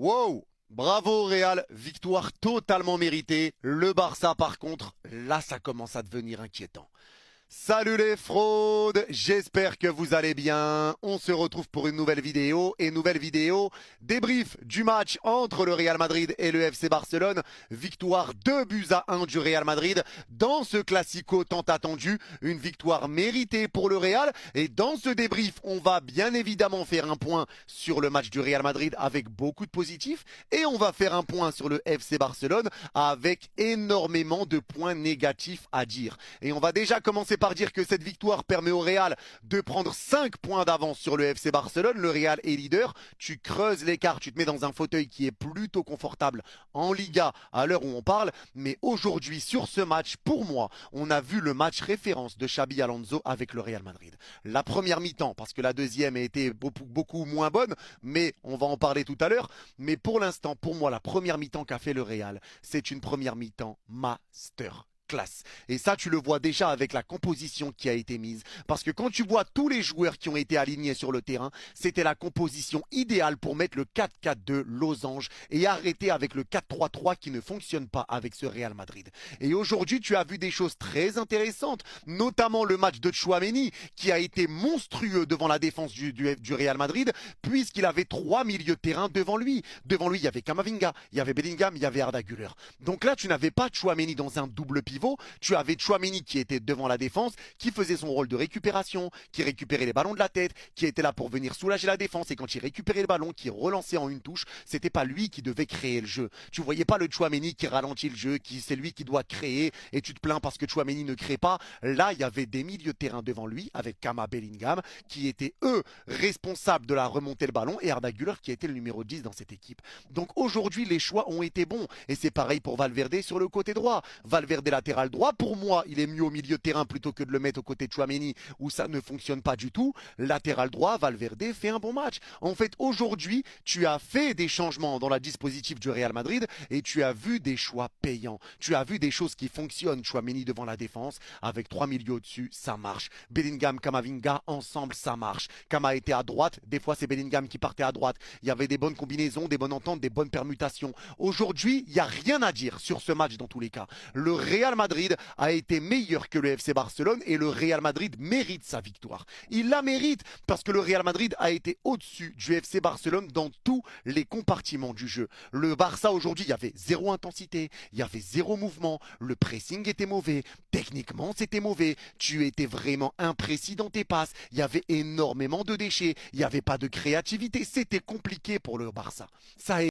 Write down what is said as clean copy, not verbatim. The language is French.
Wow! Bravo Real, victoire totalement méritée. Le Barça par contre, là ça commence à devenir inquiétant. Salut les fraudes, j'espère que vous allez bien. On se retrouve pour une nouvelle vidéo débrief du match entre le Real Madrid et le FC Barcelone. Victoire 2-1 du Real Madrid dans ce classico tant attendu, une victoire méritée pour le Real. Et dans ce débrief, on va bien évidemment faire un point sur le match du Real Madrid avec beaucoup de positifs et on va faire un point sur le FC Barcelone avec énormément de points négatifs à dire. Et on va déjà commencer par dire que cette victoire permet au Real de prendre 5 points d'avance sur le FC Barcelone. Le Real est leader, tu creuses l'écart, tu te mets dans un fauteuil qui est plutôt confortable en Liga à l'heure où on parle. Mais aujourd'hui sur ce match, pour moi, on a vu le match référence de Xabi Alonso avec le Real Madrid. La première mi-temps, parce que la deuxième a été beaucoup moins bonne, mais on va en parler tout à l'heure. Mais pour l'instant, pour moi, la première mi-temps qu'a fait le Real, c'est une première mi-temps master classe. Et ça, tu le vois déjà avec la composition qui a été mise. Parce que quand tu vois tous les joueurs qui ont été alignés sur le terrain, c'était la composition idéale pour mettre le 4-4-2 losange et arrêter avec le 4-3-3 qui ne fonctionne pas avec ce Real Madrid. Et aujourd'hui, tu as vu des choses très intéressantes, notamment le match de Tchouaméni qui a été monstrueux devant la défense du Real Madrid, puisqu'il avait 3 milieux de terrain devant lui. Devant lui, il y avait Camavinga, il y avait Bellingham, il y avait Arda Güler. Donc là, tu n'avais pas Tchouaméni dans un double pivot. Tu avais Tchouaméni qui était devant la défense, qui faisait son rôle de récupération, qui récupérait les ballons de la tête, qui était là pour venir soulager la défense. Et quand il récupérait le ballon, qui relançait en une touche, c'était pas lui qui devait créer le jeu. Tu voyais pas le Tchouaméni qui ralentit le jeu, qui c'est lui qui doit créer. Et tu te plains parce que Tchouaméni ne crée pas. Là, il y avait des milieux de terrain devant lui avec Kama, Bellingham, qui étaient eux responsables de la remontée le ballon, et Arda Güler qui était le numéro 10 dans cette équipe. Donc aujourd'hui, les choix ont été bons. Et c'est pareil pour Valverde sur le côté droit. Valverde latéral droit, pour moi, il est mieux au milieu de terrain plutôt que de le mettre aux côtés de Tchouaméni où ça ne fonctionne pas du tout. Latéral droit, Valverde fait un bon match. En fait, aujourd'hui, tu as fait des changements dans la dispositif du Real Madrid et tu as vu des choix payants. Tu as vu des choses qui fonctionnent. Tchouaméni devant la défense avec 3 milieux au-dessus, ça marche. Bellingham, Camavinga, ensemble, ça marche. Kama était à droite, des fois c'est Bellingham qui partait à droite. Il y avait des bonnes combinaisons, des bonnes ententes, des bonnes permutations. Aujourd'hui, il n'y a rien à dire sur ce match dans tous les cas. Le Real Madrid a été meilleur que le FC Barcelone et le Real Madrid mérite sa victoire. Il la mérite parce que le Real Madrid a été au-dessus du FC Barcelone dans tous les compartiments du jeu. Le Barça aujourd'hui, il y avait zéro intensité, il y avait zéro mouvement, le pressing était mauvais, techniquement c'était mauvais, tu étais vraiment imprécis dans tes passes, il y avait énormément de déchets, il n'y avait pas de créativité, c'était compliqué pour le Barça. Ça a